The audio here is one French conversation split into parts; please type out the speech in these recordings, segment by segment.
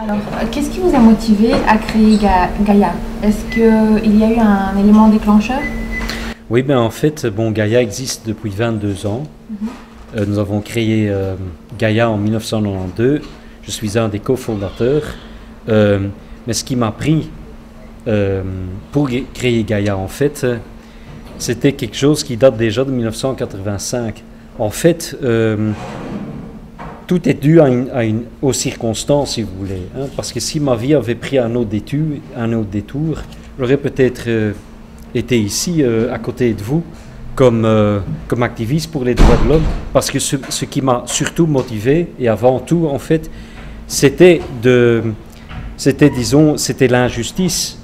Alors, qu'est-ce qui vous a motivé à créer Gaïa? Est-ce qu'il y a eu un élément déclencheur? Oui, ben en fait, bon, Gaïa existe depuis 22 ans. Nous avons créé Gaïa en 1992. Je suis un des cofondateurs. Mais ce qui m'a pris pour créer Gaïa, en fait, c'était quelque chose qui date déjà de 1985. En fait, tout est dû aux circonstances, si vous voulez. Hein, parce que si ma vie avait pris un autre détour, j'aurais peut-être été ici, à côté de vous, comme activiste pour les droits de l'homme. Parce que ce qui m'a surtout motivé, et avant tout, en fait, c'était l'injustice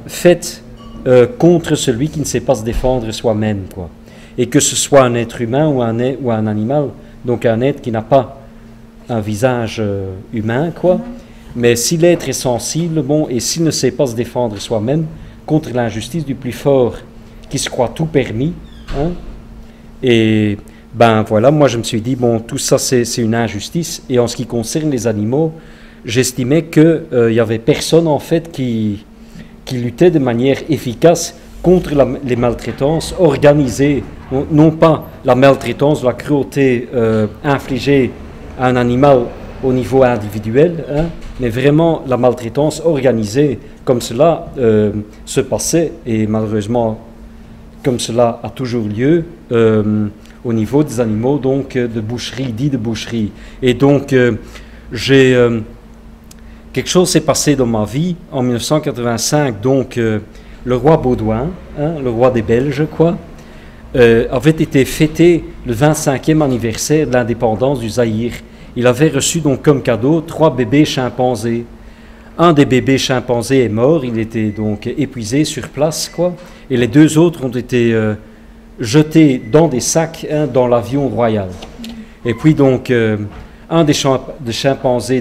faite contre celui qui ne sait pas se défendre soi-même, quoi. Et que ce soit un être humain ou un animal, donc un être qui n'a pas un visage humain, quoi. Mais si l'être est sensible, bon, et s'il ne sait pas se défendre soi-même contre l'injustice du plus fort, qui se croit tout permis, hein, et ben voilà, moi je me suis dit, bon, tout ça c'est une injustice, et en ce qui concerne les animaux, j'estimais qu'il n'y avait personne en fait qui luttait de manière efficace contre les maltraitances organisées, non pas la maltraitance, la cruauté infligée à un animal au niveau individuel, hein, mais vraiment la maltraitance organisée, comme cela se passait, et malheureusement comme cela a toujours lieu au niveau des animaux, donc de boucherie, dit de boucherie. Et donc quelque chose s'est passé dans ma vie en 1985, donc le roi Baudouin, hein, le roi des Belges, quoi, avait été fêté le 25e anniversaire de l'indépendance du Zaïre. Il avait reçu donc comme cadeau 3 bébés chimpanzés. Un des bébés chimpanzés est mort, il était donc épuisé sur place, quoi, et les 2 autres ont été jetés dans des sacs, hein, dans l'avion royal. Et puis donc un des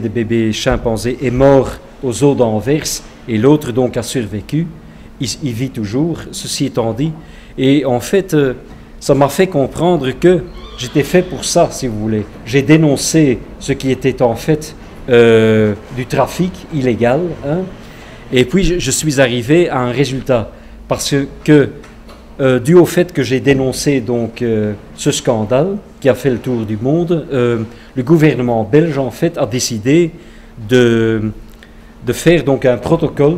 bébés chimpanzés est mort aux eaux d'Anvers et l'autre donc a survécu. Il vit toujours, ceci étant dit. Et en fait, ça m'a fait comprendre que j'étais fait pour ça, si vous voulez. J'ai dénoncé ce qui était en fait du trafic illégal, hein, et puis je suis arrivé à un résultat. Parce que, dû au fait que j'ai dénoncé donc ce scandale qui a fait le tour du monde, le gouvernement belge en fait a décidé de faire donc un protocole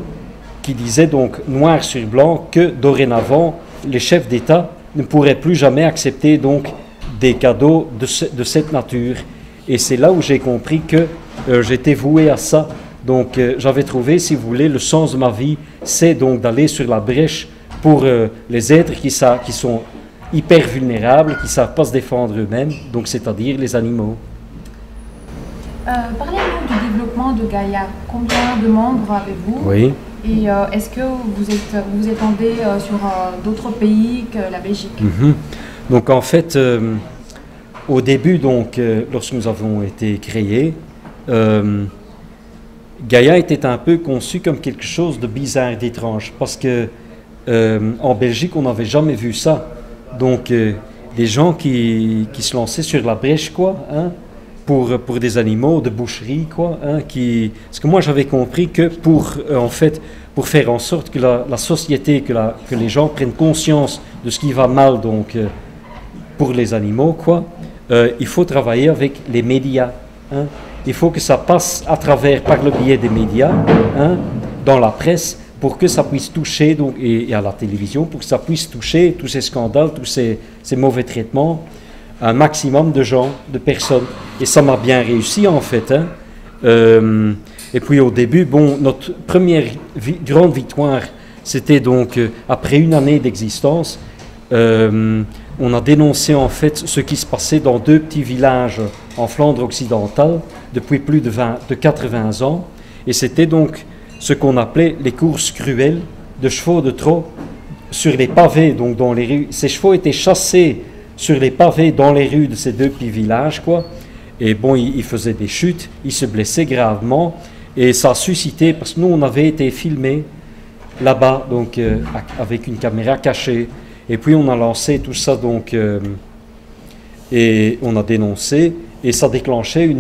qui disait donc noir sur blanc que dorénavant les chefs d'État ne pourraient plus jamais accepter donc des cadeaux de cette nature. Et c'est là où j'ai compris que j'étais voué à ça. Donc j'avais trouvé, si vous voulez, le sens de ma vie, c'est donc d'aller sur la brèche pour les êtres qui sont hyper vulnérables, qui ne savent pas se défendre eux-mêmes, donc c'est-à-dire les animaux. Parlez-nous du développement de Gaïa. Combien de membres avez-vous? Oui. Et est-ce que vous étendez sur d'autres pays que la Belgique? Donc en fait, au début, donc, lorsque nous avons été créés, Gaïa était un peu conçu comme quelque chose de bizarre, d'étrange, parce que en Belgique, on n'avait jamais vu ça. Donc des gens qui se lançaient sur la brèche, quoi, hein, pour des animaux de boucherie, quoi, hein, parce que moi j'avais compris que en fait, pour faire en sorte que la société, que les gens prennent conscience de ce qui va mal, donc pour les animaux, quoi, il faut travailler avec les médias, hein. Il faut que ça passe par le biais des médias, hein, dans la presse, pour que ça puisse toucher, donc, et à la télévision, pour que ça puisse toucher tous ces scandales, tous ces mauvais traitements, un maximum de gens, de personnes. Et ça m'a bien réussi, en fait, hein. Et puis au début, bon, notre première grande victoire, c'était donc, après une année d'existence, on a dénoncé en fait ce qui se passait dans 2 petits villages en Flandre occidentale depuis plus de 80 ans. Et c'était donc ce qu'on appelait les courses cruelles de chevaux de trot sur les pavés, donc dans les rues. Ces chevaux étaient chassés sur les pavés dans les rues de ces 2 petits villages, quoi. Et bon, ils faisaient des chutes, ils se blessaient gravement. Et ça a suscité, parce que nous, on avait été filmés là-bas, donc avec une caméra cachée. Et puis on a lancé tout ça, donc, et on a dénoncé. Et ça déclenchait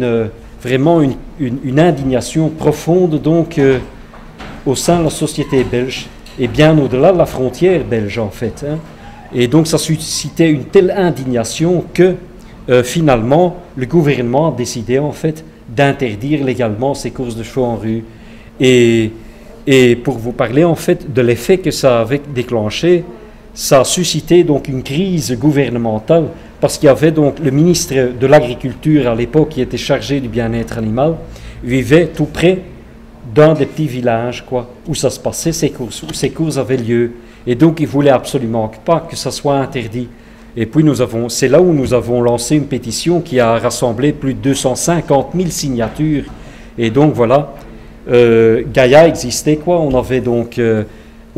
vraiment une indignation profonde donc au sein de la société belge et bien au-delà de la frontière belge en fait. Hein. Et donc ça suscitait une telle indignation que finalement le gouvernement a décidé en fait d'interdire légalement ces courses de chevaux en rue. Et pour vous parler en fait de l'effet que ça avait déclenché, ça a suscité donc une crise gouvernementale parce qu'il y avait donc le ministre de l'Agriculture à l'époque qui était chargé du bien-être animal, vivait tout près d'un des petits villages quoi, où ça se passait, où ces courses avaient lieu. Et donc il voulait absolument pas que ça soit interdit. Et puis c'est là où nous avons lancé une pétition qui a rassemblé plus de 250 000 signatures. Et donc voilà, Gaïa existait quoi.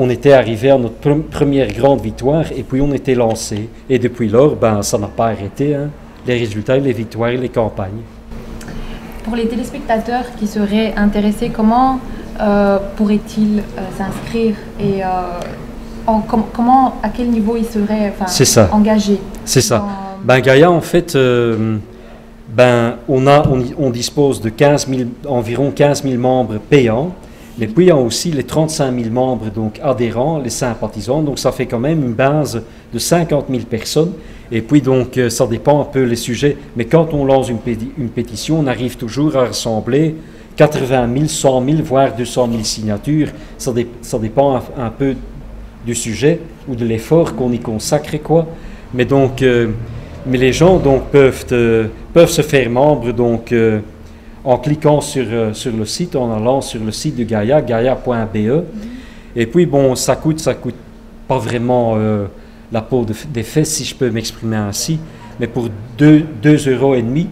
On était arrivé à notre première grande victoire et puis on était lancé. Et depuis lors, ça n'a pas arrêté. Hein, les résultats, les victoires, les campagnes. Pour les téléspectateurs qui seraient intéressés, comment pourraient-ils s'inscrire et à quel niveau ils seraient engagés? C'est ça. Gaïa, en fait, on dispose de environ 15 000 membres payants, mais puis il y a aussi les 35 000 membres donc, adhérents, les sympathisants, donc ça fait quand même une base de 50 000 personnes. Et puis donc ça dépend un peu les sujets, mais quand on lance une pétition, on arrive toujours à rassembler 80 000, 100 000, voire 200 000 signatures. Ça dépend un peu du sujet ou de l'effort qu'on y consacre quoi. Mais donc mais les gens donc peuvent se faire membres donc en cliquant sur le site, en allant sur le site de Gaïa, gaia.be. Et puis bon, ça coûte pas vraiment la peau des fesses, si je peux m'exprimer ainsi, mais pour 2,5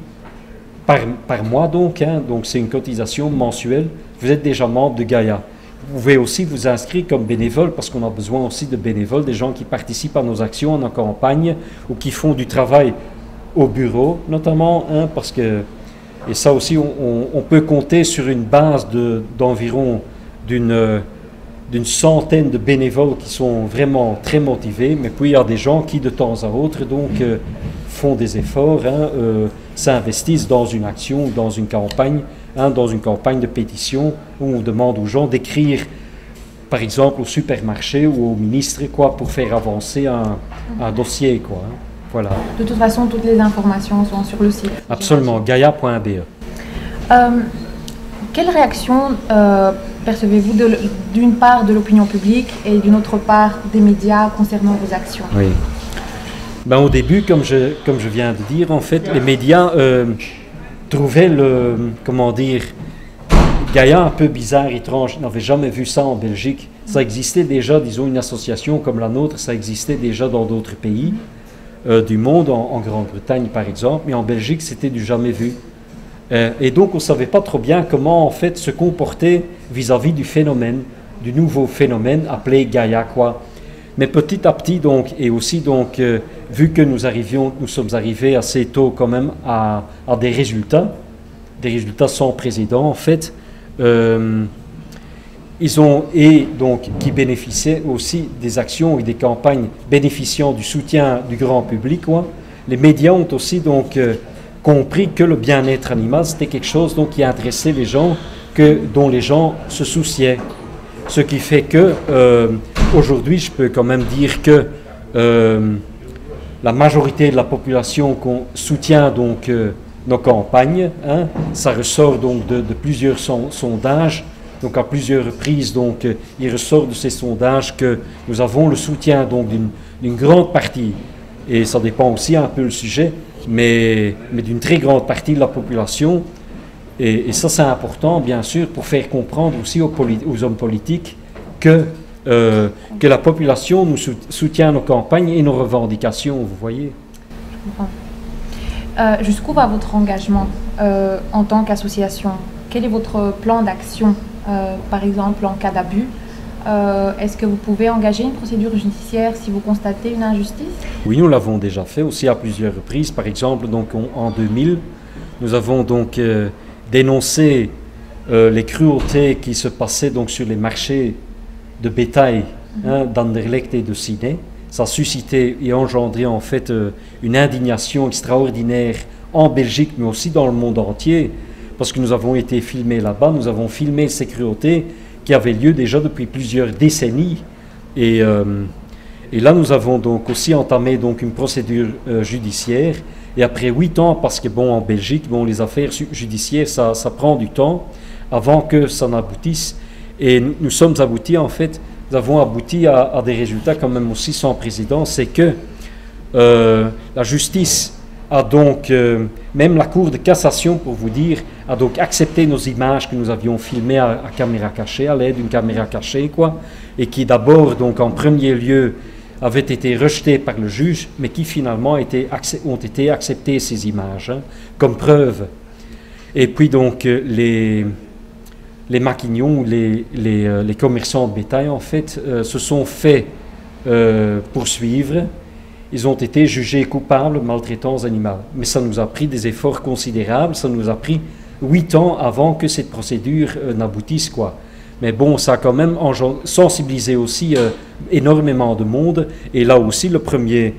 € par mois donc, hein, donc c'est une cotisation mensuelle, vous êtes déjà membre de Gaïa. Vous pouvez aussi vous inscrire comme bénévole parce qu'on a besoin aussi de bénévoles, des gens qui participent à nos actions en campagne ou qui font du travail au bureau notamment, hein, parce que, et ça aussi on peut compter sur une base d'environ d'une centaine de bénévoles qui sont vraiment très motivés, mais puis il y a des gens qui de temps à autre donc font des efforts, hein, s'investissent dans une action, dans une campagne, hein, dans une campagne de pétition où on demande aux gens d'écrire par exemple au supermarché ou au ministre quoi, pour faire avancer un dossier quoi, hein. Voilà. De toute façon, toutes les informations sont sur le site. Absolument, gaia.be. Quelle réaction percevez-vous d'une part de l'opinion publique et d'une autre part des médias concernant vos actions? Oui. Au début, comme je viens de dire, en fait, les médias trouvaient Gaïa un peu bizarre, étrange. Ils n'avaient jamais vu ça en Belgique. Ça existait déjà, disons, une association comme la nôtre, ça existait déjà dans d'autres pays du monde, en Grande-Bretagne par exemple, mais en Belgique, c'était du jamais vu. Et donc, on ne savait pas trop bien comment, en fait, se comporter vis-à-vis du phénomène, du nouveau phénomène appelé Gaïa, quoi. Mais petit à petit, donc, et aussi, donc, vu que nous sommes arrivés assez tôt quand même à des résultats sans précédent, en fait, qui bénéficiaient aussi des actions et des campagnes bénéficiant du soutien du grand public, quoi. Les médias ont aussi, donc, compris que le bien-être animal, c'était quelque chose donc, qui intéressait les gens, dont les gens se souciaient. Ce qui fait que, aujourd'hui, je peux quand même dire que la majorité de la population soutient donc nos campagnes. Hein, ça ressort donc de plusieurs sondages. Donc à plusieurs reprises, donc, il ressort de ces sondages que nous avons le soutien donc, d'une grande partie, et ça dépend aussi un peu le sujet, mais d'une très grande partie de la population. Et ça, c'est important, bien sûr, pour faire comprendre aussi aux hommes politiques que la population nous soutient nos campagnes et nos revendications, vous voyez. Je comprends. Jusqu'où va votre engagement en tant qu'association? Quel est votre plan d'action, par exemple, en cas d'abus? Est-ce que vous pouvez engager une procédure judiciaire si vous constatez une injustice? Oui, nous l'avons déjà fait aussi à plusieurs reprises. Par exemple, donc, en 2000, nous avons donc dénoncé les cruautés qui se passaient donc, sur les marchés de bétail d'Anderlecht et de Sydney. Ça a suscité et engendré en fait une indignation extraordinaire en Belgique, mais aussi dans le monde entier, parce que nous avons été filmés là-bas, nous avons filmé ces cruautés qui avaient lieu déjà depuis plusieurs décennies. Et là, nous avons donc aussi entamé donc une procédure judiciaire. Et après 8 ans, parce que bon, en Belgique, bon, les affaires judiciaires, ça prend du temps avant que ça n'aboutisse. Et nous sommes aboutis, en fait, nous avons abouti à des résultats quand même aussi sans précédent. C'est que la justice a donc, même la Cour de cassation, pour vous dire, a donc accepté nos images que nous avions filmées à caméra cachée, à l'aide d'une caméra cachée, quoi, et qui d'abord, donc en premier lieu, avaient été rejetées par le juge, mais qui finalement ont été acceptées, ces images, hein, comme preuve. Et puis donc les maquignons, les commerçants de bétail, en fait, se sont fait poursuivre. Ils ont été jugés coupables de maltraitance animale. Mais ça nous a pris des efforts considérables, ça nous a pris 8 ans avant que cette procédure n'aboutisse, quoi. Mais bon, ça a quand même sensibilisé aussi énormément de monde. Et là aussi, le premier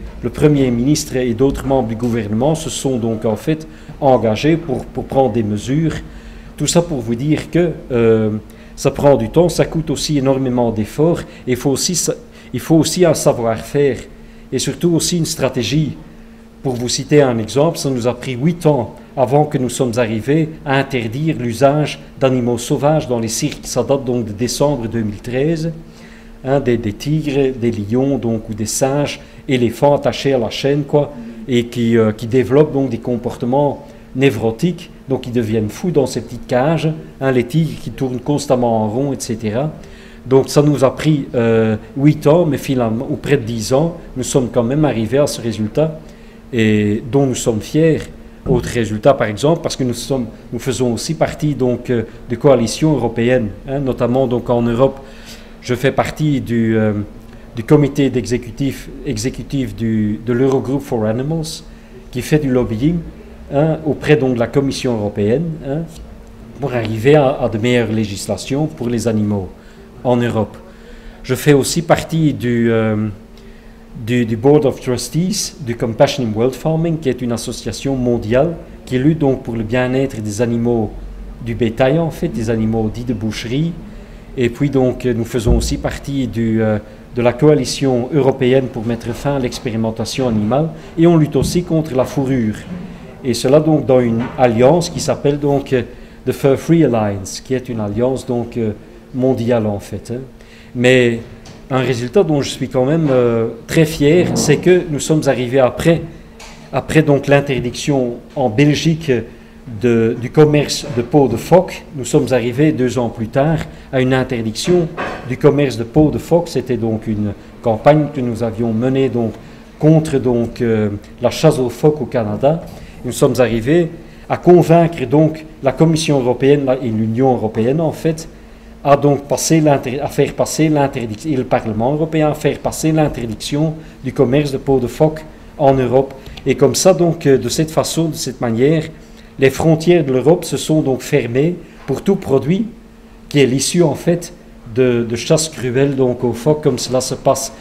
ministre et d'autres membres du gouvernement se sont donc en fait engagés pour prendre des mesures. Tout ça pour vous dire que ça prend du temps, ça coûte aussi énormément d'efforts. Il faut aussi un savoir-faire et surtout aussi une stratégie. Pour vous citer un exemple, ça nous a pris 8 ans avant que nous sommes arrivés à interdire l'usage d'animaux sauvages dans les cirques. Ça date donc de décembre 2013, hein, des tigres, des lions donc, ou des singes, éléphants attachés à la chaîne, quoi, et qui développent donc des comportements névrotiques, donc ils deviennent fous dans ces petites cages, hein, les tigres qui tournent constamment en rond, etc. Donc ça nous a pris 8 ans, mais finalement, ou près de 10 ans, nous sommes quand même arrivés à ce résultat, et dont nous sommes fiers. Autre résultat, par exemple, parce que nous faisons aussi partie donc de coalitions européennes, hein, notamment donc en Europe. Je fais partie du comité exécutif de l'Eurogroup for Animals, qui fait du lobbying, hein, auprès donc de la Commission européenne, hein, pour arriver à de meilleures législations pour les animaux en Europe. Je fais aussi partie du Board of Trustees du Compassion in World Farming, qui est une association mondiale qui lutte donc pour le bien-être des animaux du bétail, en fait, des animaux dits de boucherie. Et puis donc nous faisons aussi partie de la coalition européenne pour mettre fin à l'expérimentation animale, et on lutte aussi contre la fourrure. Et cela donc dans une alliance qui s'appelle donc The Fur Free Alliance, qui est une alliance donc mondiale en fait, hein. Mais un résultat dont je suis quand même très fier, c'est que nous sommes arrivés après donc l'interdiction en Belgique du commerce de peau de phoque. Nous sommes arrivés 2 ans plus tard à une interdiction du commerce de peau de phoque. C'était donc une campagne que nous avions menée donc contre donc la chasse aux phoques au Canada. Nous sommes arrivés à convaincre donc la Commission européenne et l'Union européenne en fait à faire passer l'interdiction, et le Parlement européen à faire passer l'interdiction du commerce de peau de phoque en Europe. Et comme ça, donc, de cette façon, de cette manière, les frontières de l'Europe se sont donc fermées pour tout produit qui est l'issue, en fait, de chasse cruelle donc aux phoques, comme cela se passe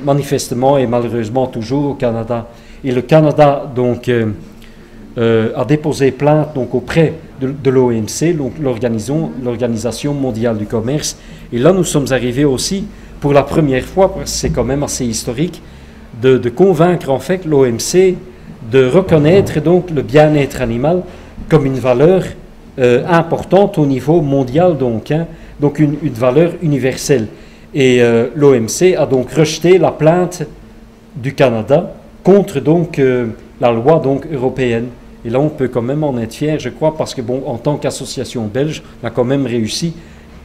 manifestement et malheureusement toujours au Canada. Et le Canada, donc, a déposé plainte donc auprès de l'OMC, donc l'Organisation mondiale du commerce. Et là, nous sommes arrivés aussi, pour la première fois, parce que c'est quand même assez historique, de convaincre en fait l'OMC de reconnaître donc le bien-être animal comme une valeur importante au niveau mondial, donc, hein, donc une valeur universelle. Et l'OMC a donc rejeté la plainte du Canada contre donc la loi donc européenne. Et là, on peut quand même en être fier, je crois, parce que, bon, en tant qu'association belge, on a quand même réussi,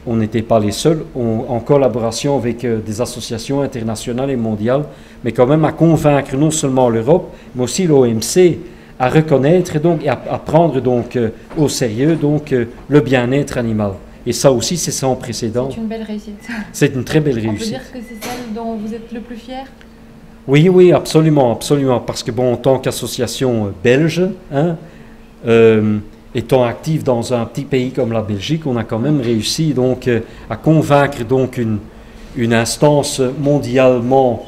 on n'était pas les seuls, en collaboration avec des associations internationales et mondiales, mais quand même à convaincre non seulement l'Europe, mais aussi l'OMC à reconnaître donc, et à prendre donc au sérieux donc, le bien-être animal. Et ça aussi, c'est sans précédent. C'est une belle réussite. C'est une très belle réussite. On peut dire que c'est celle dont vous êtes le plus fier? Oui, oui, absolument, absolument, parce que bon, en tant qu'association belge, hein, étant active dans un petit pays comme la Belgique, on a quand même réussi donc à convaincre donc une instance mondialement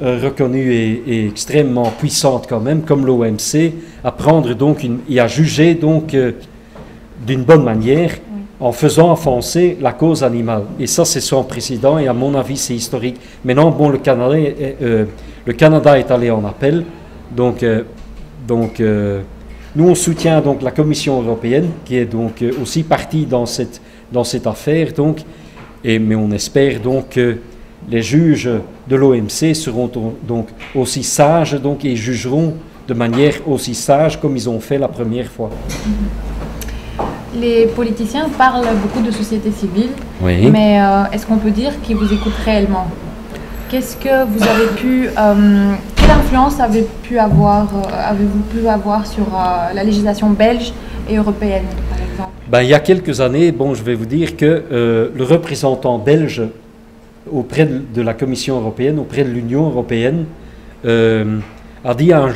reconnue et extrêmement puissante quand même, comme l'OMC, à prendre donc et à juger donc d'une bonne manière en faisant avancer la cause animale. Et ça, c'est sans précédent et à mon avis, c'est historique. Maintenant, bon, le Canada est allé en appel. Donc, nous, on soutient donc la Commission européenne qui est donc aussi partie dans cette affaire. Donc, mais on espère donc que les juges de l'OMC seront donc aussi sages donc, et jugeront de manière aussi sage comme ils ont fait la première fois. Les politiciens parlent beaucoup de société civile, oui. Mais est-ce qu'on peut dire qu'ils vous écoutent réellement? Qu'est-ce que vous avez pu, quelle influence avez-vous pu avoir sur la législation belge et européenne, par exemple? Ben, il y a quelques années, bon, je vais vous dire que le représentant belge auprès de la Commission européenne, auprès de l'Union européenne, a dit un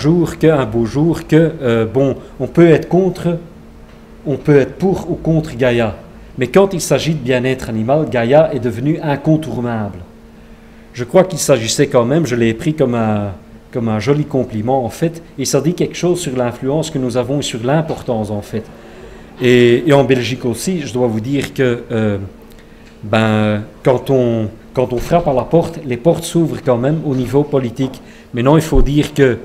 beau jour que, bon, on peut être pour ou contre Gaïa, mais quand il s'agit de bien-être animal, Gaïa est devenu incontournable. Je crois qu'il s'agissait quand même, je l'ai pris comme un joli compliment en fait, et ça dit quelque chose sur l'influence que nous avons et sur l'importance en fait. Et en Belgique aussi, je dois vous dire que quand on frappe à la porte, les portes s'ouvrent quand même au niveau politique. Maintenant, il faut dire que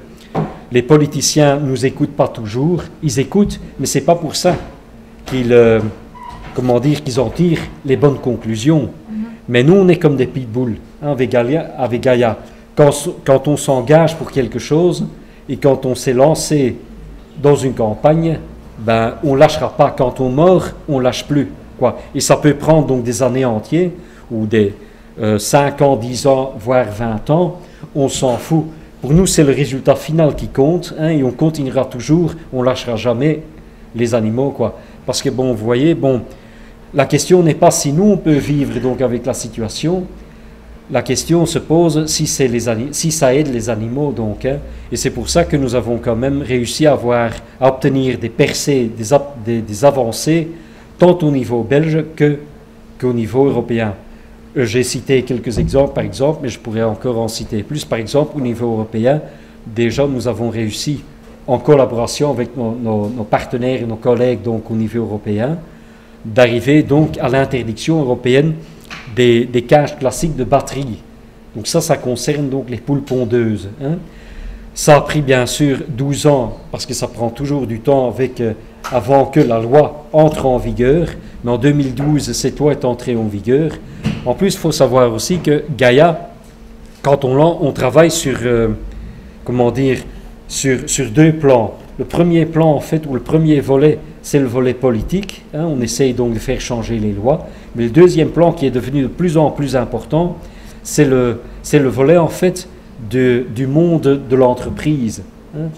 les politiciens ne nous écoutent pas toujours, ils écoutent, mais ce n'est pas pour ça qu'ils en tirent les bonnes conclusions. Mais nous, on est comme des pitbulls, hein, avec Gaïa. Quand on s'engage pour quelque chose et quand on s'est lancé dans une campagne, ben, on ne lâchera pas. Quand on mord, on ne lâche plus. Quoi. Et ça peut prendre donc des années entières, ou des 5 ans, 10 ans, voire 20 ans. On s'en fout. Pour nous, c'est le résultat final qui compte, hein, et on continuera toujours, on ne lâchera jamais les animaux. Quoi. Parce que, bon, vous voyez, bon, la question n'est pas si nous, on peut vivre donc avec la situation. La question se pose si ça aide les animaux. Donc, hein, et c'est pour ça que nous avons quand même réussi à obtenir des percées, des avancées, tant au niveau belge qu'au niveau européen. J'ai cité quelques exemples, par exemple, mais je pourrais encore en citer plus. Par exemple, au niveau européen, déjà, nous avons réussi, en collaboration avec nos partenaires et nos collègues donc, au niveau européen, d'arriver donc à l'interdiction européenne des cages classiques de batterie. Donc ça concerne donc les poules pondeuses. Hein. Ça a pris bien sûr 12 ans, parce que ça prend toujours du temps avant que la loi entre en vigueur. Mais en 2012, cette loi est entrée en vigueur. En plus, il faut savoir aussi que Gaïa, quand on travaille sur, sur 2 plans. Le premier plan, en fait, ou le premier volet, c'est le volet politique. Hein, on essaye donc de faire changer les lois. Mais le deuxième plan, qui est devenu de plus en plus important, c'est le volet, en fait, du monde de l'entreprise. Hein.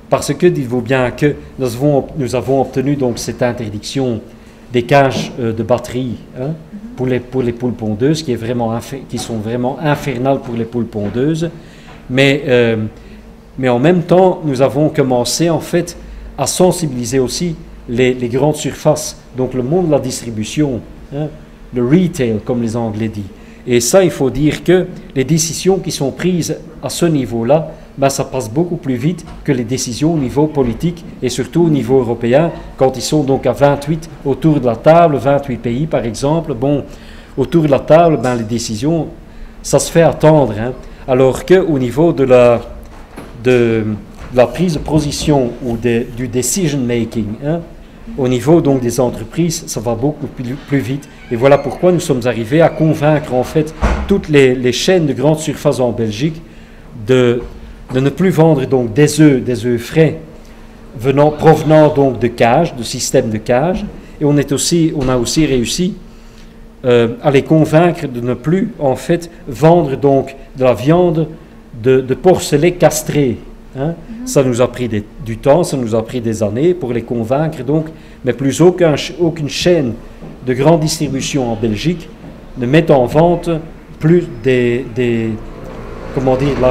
Parce que, dites-vous bien, que nous avons obtenu donc cette interdiction des cages de batterie, hein, pour les poules pondeuses, qui sont vraiment infernales pour les poules pondeuses. Mais en même temps, nous avons commencé, en fait, à sensibiliser aussi les grandes surfaces, donc le monde de la distribution, hein, le retail, comme les Anglais disent. Et ça, il faut dire que les décisions qui sont prises à ce niveau-là, ben, ça passe beaucoup plus vite que les décisions au niveau politique et surtout au niveau européen, quand ils sont donc à 28 autour de la table, 28 pays par exemple. Bon, autour de la table, ben, les décisions, ça se fait attendre. Hein, alors qu'au niveau de la prise de position ou du decision making, hein, au niveau donc des entreprises, ça va beaucoup plus vite. Et voilà pourquoi nous sommes arrivés à convaincre en fait toutes les chaînes de grandes surfaces en Belgique de ne plus vendre donc des œufs frais provenant donc de cages, de systèmes de cages. Et on a aussi réussi à les convaincre de ne plus en fait vendre donc de la viande de porcelets castrés. Hein. Ça nous a pris du temps, ça nous a pris des années pour les convaincre donc, mais plus aucune chaîne de grande distribution en Belgique ne met en vente plus la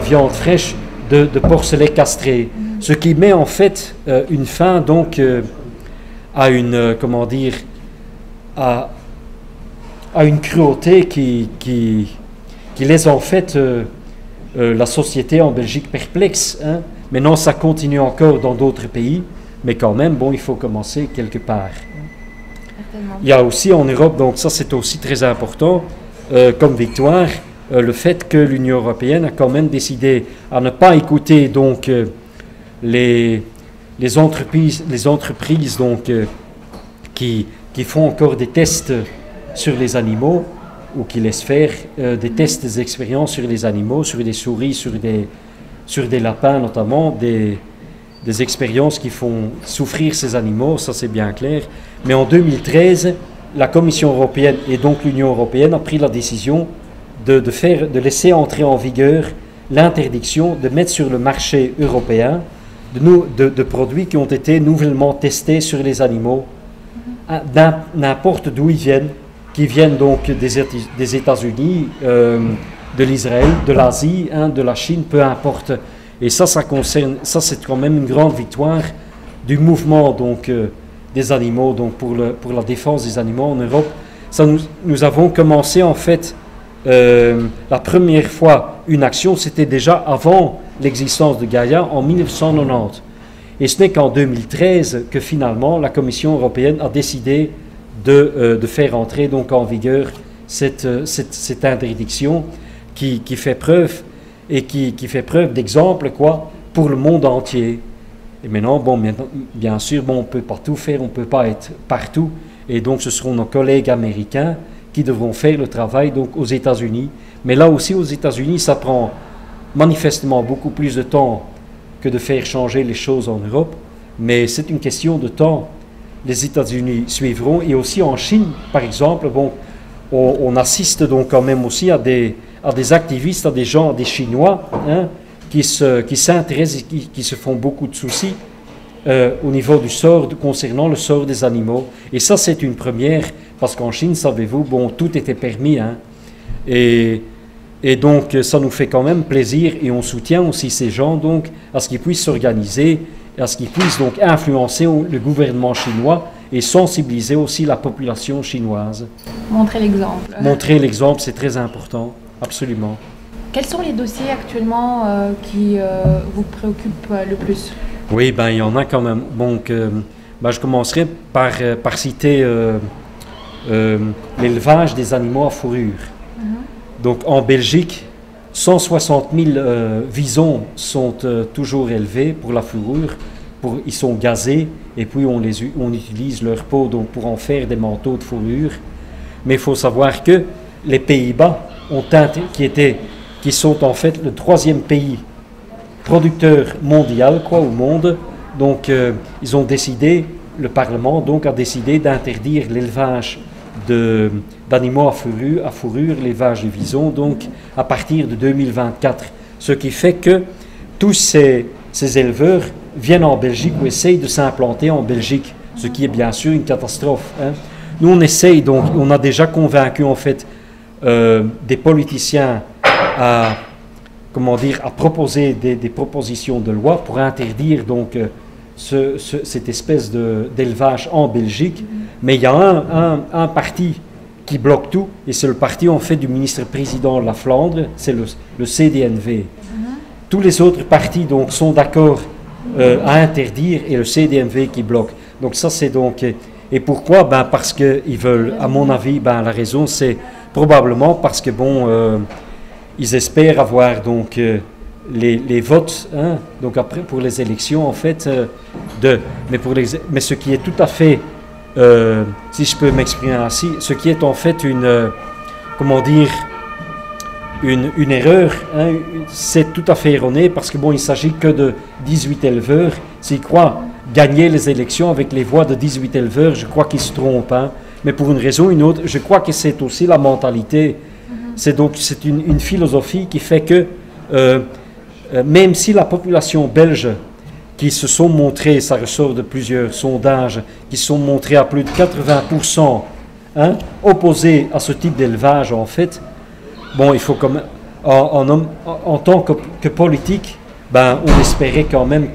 viande fraîche de porcelets castrés, ce qui met en fait une fin donc à une cruauté qui laisse en fait la société en Belgique perplexe. Hein. Maintenant, ça continue encore dans d'autres pays, mais quand même, bon, il faut commencer quelque part. certainement. Il y a aussi en Europe, donc ça c'est aussi très important, comme victoire, le fait que l'Union européenne a quand même décidé à ne pas écouter donc les entreprises donc, qui font encore des tests sur les animaux ou qui laissent faire des tests, des expériences sur les animaux, sur des souris, sur des lapins notamment, des expériences qui font souffrir ces animaux, ça c'est bien clair. Mais en 2013, la Commission européenne et donc l'Union européenne a pris la décision de laisser entrer en vigueur l'interdiction de mettre sur le marché européen de produits qui ont été nouvellement testés sur les animaux, n'importe d'où ils viennent, qui viennent donc des États-Unis, de l'Israël, de l'Asie, de la Chine, peu importe. Et ça c'est quand même une grande victoire du mouvement donc, des animaux, donc pour la défense des animaux en Europe. Nous avons commencé en fait la première fois une action, c'était déjà avant l'existence de Gaïa en 1990. Et ce n'est qu'en 2013 que finalement la Commission européenne a décidé de faire entrer donc en vigueur cette interdiction qui fait preuve et qui fait preuve d'exemple quoi pour le monde entier. Et maintenant, bon, bien sûr, bon, on ne peut pas tout faire, on ne peut pas être partout. Et donc, ce seront nos collègues américains qui devront faire le travail donc, aux États-Unis. Mais là aussi, aux États-Unis, ça prend manifestement beaucoup plus de temps que de faire changer les choses en Europe. Mais c'est une question de temps. Les États-Unis suivront. Et aussi en Chine, par exemple, bon, on assiste donc quand même aussi à des activistes, à des gens, des Chinois, qui s'intéressent et qui se font beaucoup de soucis au niveau du sort, concernant le sort des animaux. Et ça, c'est une première, parce qu'en Chine, savez-vous, bon, tout était permis. Et donc, ça nous fait quand même plaisir et on soutient aussi ces gens, donc, à ce qu'ils puissent s'organiser, à ce qu'ils puissent donc influencer le gouvernement chinois et sensibiliser aussi la population chinoise. Montrer l'exemple. Montrer l'exemple, c'est très important, absolument. Quels sont les dossiers actuellement qui vous préoccupent le plus? Oui, ben, il y en a quand même. Donc, je commencerai par citer l'élevage des animaux à fourrure. Donc, en Belgique, 160 000 visons sont toujours élevés pour la fourrure. Ils sont gazés et puis on utilise leur peau donc, pour en faire des manteaux de fourrure. Mais il faut savoir que les Pays-Bas, qui sont en fait le 3e pays producteur mondial au monde, donc ils ont décidé, le Parlement donc a décidé d'interdire l'élevage d'animaux à fourrure, l'élevage de visons, donc à partir de 2024. Ce qui fait que tous ces éleveurs viennent en Belgique ou essayent de s'implanter en Belgique, ce qui est bien sûr une catastrophe. Nous on essaye donc, on a déjà convaincu en fait des politiciens à proposer des propositions de loi pour interdire donc cette espèce d'élevage en Belgique. Mais il y a un parti qui bloque tout, et c'est le parti en fait du ministre-président de la Flandre, c'est le CD&V. Tous les autres partis donc sont d'accord à interdire, et le CD&V qui bloque. Donc ça c'est donc... Et pourquoi? Parce qu'ils veulent, à mon avis, la raison c'est probablement parce que ils espèrent avoir donc les votes, donc après pour les élections en fait, mais ce qui est tout à fait, si je peux m'exprimer ainsi, ce qui est en fait une erreur, c'est tout à fait erroné parce que il s'agit que de 18 éleveurs. S'ils croient gagner les élections avec les voix de 18 éleveurs, je crois qu'ils se trompent. Mais pour une raison ou une autre, je crois que c'est aussi la mentalité. C'est une philosophie qui fait que même si la population belge qui se sont montrés, ça ressort de plusieurs sondages, qui se sont montrés à plus de 80% opposés à ce type d'élevage en fait, il faut comme en tant que politique, on espérait quand même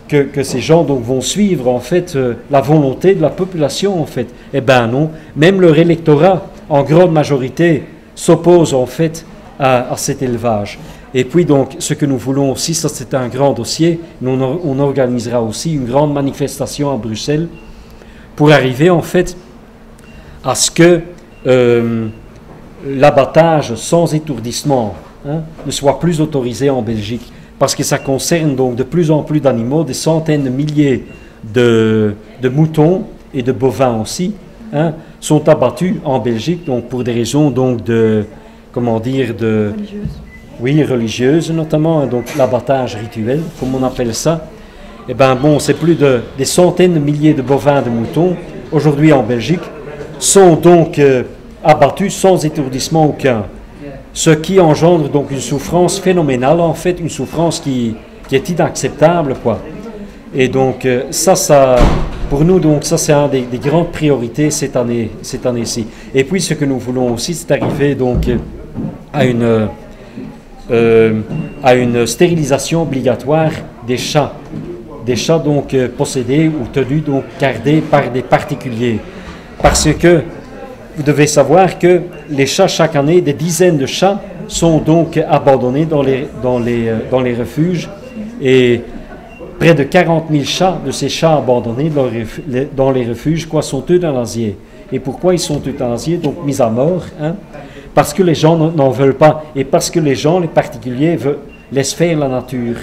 que ces gens donc vont suivre en fait la volonté de la population en fait. Eh ben non, même leur électorat en grande majorité s'oppose en fait à cet élevage. Et puis donc ce que nous voulons aussi, ça c'est un grand dossier, on organisera aussi une grande manifestation à Bruxelles pour arriver en fait à ce que l'abattage sans étourdissement ne soit plus autorisé en Belgique, parce que ça concerne donc de plus en plus d'animaux, des centaines de milliers de moutons et de bovins aussi, sont abattus en Belgique, donc pour des raisons donc de, comment dire, de... Religieuse. Oui, religieuses notamment, donc l'abattage rituel, comme on appelle ça. Eh bien bon, c'est plus des centaines de milliers de bovins, de moutons, aujourd'hui en Belgique, sont donc abattus sans étourdissement aucun. Ce qui engendre donc une souffrance phénoménale, en fait, une souffrance qui est inacceptable, quoi. Et donc ça, pour nous, donc ça c'est une des grandes priorités cette année-ci. Et puis ce que nous voulons aussi, c'est arriver donc à une stérilisation obligatoire des chats donc possédés ou tenus, donc gardés par des particuliers. Parce que vous devez savoir que les chats, chaque année, des dizaines de chats sont donc abandonnés dans les refuges, et près de 40 000 chats, de ces chats abandonnés dans les refuges, sont euthanasiés. Et pourquoi ils sont euthanasiés, donc mis à mort, parce que les gens n'en veulent pas, et parce que les particuliers, laissent faire la nature.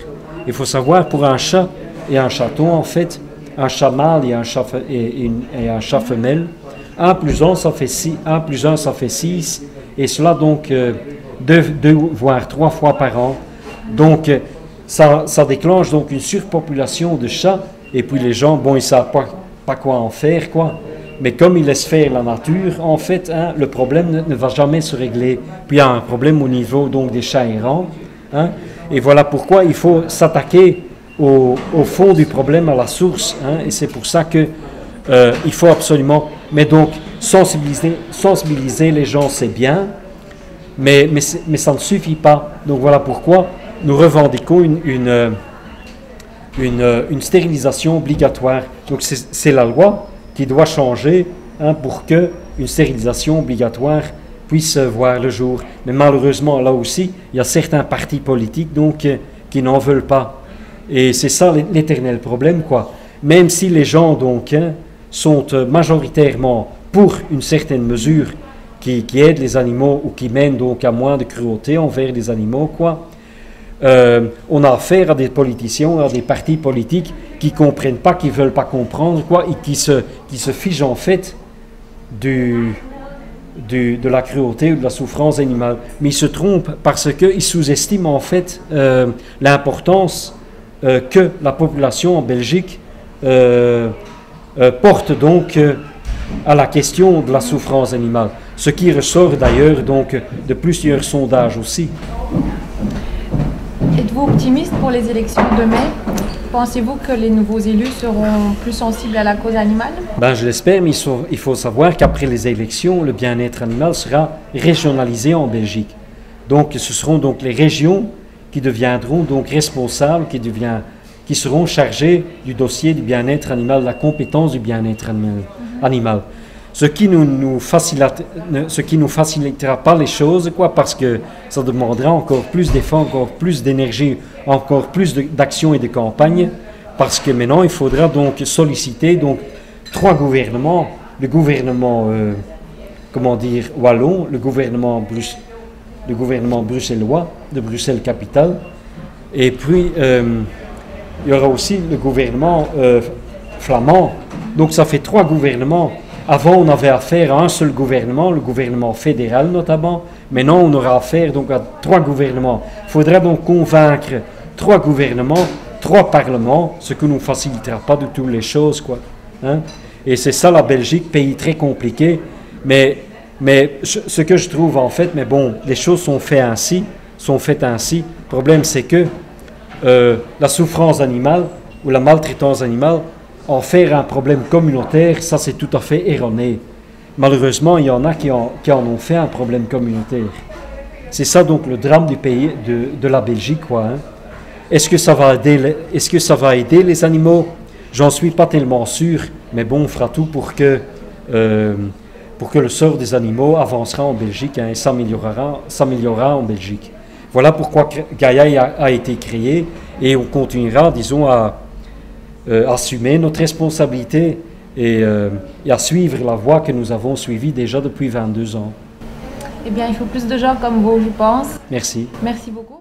Il faut savoir, pour un chat et un chaton, en fait, un chat mâle et un chat femelle, 1 plus 1, ça fait 6, 1 plus 1, ça fait 6, et cela donc 2 voire 3 fois par an. Donc ça déclenche donc une surpopulation de chats, et puis les gens, bon, ils ne savent pas quoi en faire, quoi. Mais comme ils laissent faire la nature, en fait, le problème ne va jamais se régler. Puis il y a un problème au niveau donc des chats errants, et voilà pourquoi il faut s'attaquer au fond du problème, à la source, et c'est pour ça que il faut absolument, mais donc sensibiliser les gens, c'est bien, mais ça ne suffit pas. Donc voilà pourquoi nous revendiquons une stérilisation obligatoire. Donc c'est la loi qui doit changer pour que une stérilisation obligatoire puisse voir le jour. Mais malheureusement, là aussi, il y a certains partis politiques donc qui n'en veulent pas. Et c'est ça l'éternel problème, quoi. Même si les gens donc sont majoritairement pour une certaine mesure qui aide les animaux, ou qui mène donc à moins de cruauté envers les animaux, quoi. On a affaire à des politiciens, à des partis politiques qui ne comprennent pas, qui ne veulent pas comprendre, quoi, et qui se figent en fait de la cruauté ou de la souffrance animale. Mais ils se trompent parce qu'ils sous-estiment en fait l'importance que la population en Belgique porte donc à la question de la souffrance animale. Ce qui ressort d'ailleurs donc de plusieurs sondages aussi. Êtes-vous optimiste pour les élections de mai? Pensez-vous que les nouveaux élus seront plus sensibles à la cause animale? Je l'espère, mais il faut savoir qu'après les élections, le bien-être animal sera régionalisé en Belgique. Donc ce seront donc les régions qui deviendront donc responsables, qui seront chargées du dossier du bien-être animal, la compétence du bien-être animal. Ce qui nous facilitera pas les choses, quoi, parce que ça demandera encore plus d'efforts, encore plus d'énergie, encore plus d'actions et de campagnes, parce que maintenant il faudra donc solliciter donc 3 gouvernements, le gouvernement wallon, le gouvernement bruxellois, de Bruxelles-Capitale, et puis il y aura aussi le gouvernement flamand. Donc ça fait 3 gouvernements. Avant, on avait affaire à un seul gouvernement, le gouvernement fédéral notamment. Maintenant, on aura affaire donc à 3 gouvernements. Il faudra donc convaincre 3 gouvernements, 3 parlements, ce qui ne nous facilitera pas du tout les choses, quoi. Et c'est ça la Belgique, pays très compliqué. Mais ce que je trouve en fait, mais bon, les choses sont faites ainsi. Le problème, c'est que la souffrance animale ou la maltraitance animale, en faire un problème communautaire, ça c'est tout à fait erroné. Malheureusement, il y en a qui en ont fait un problème communautaire. C'est ça donc le drame du pays, de la Belgique, quoi. Est-ce que ça va aider les animaux? J'en suis pas tellement sûr, mais bon, on fera tout pour que le sort des animaux avancera en Belgique, et s'améliorera en Belgique. Voilà pourquoi Gaïa a été créé, et on continuera, disons, à assumer notre responsabilité et à suivre la voie que nous avons suivie déjà depuis 22 ans. Eh bien, il faut plus de gens comme vous, je pense. Merci. Merci beaucoup.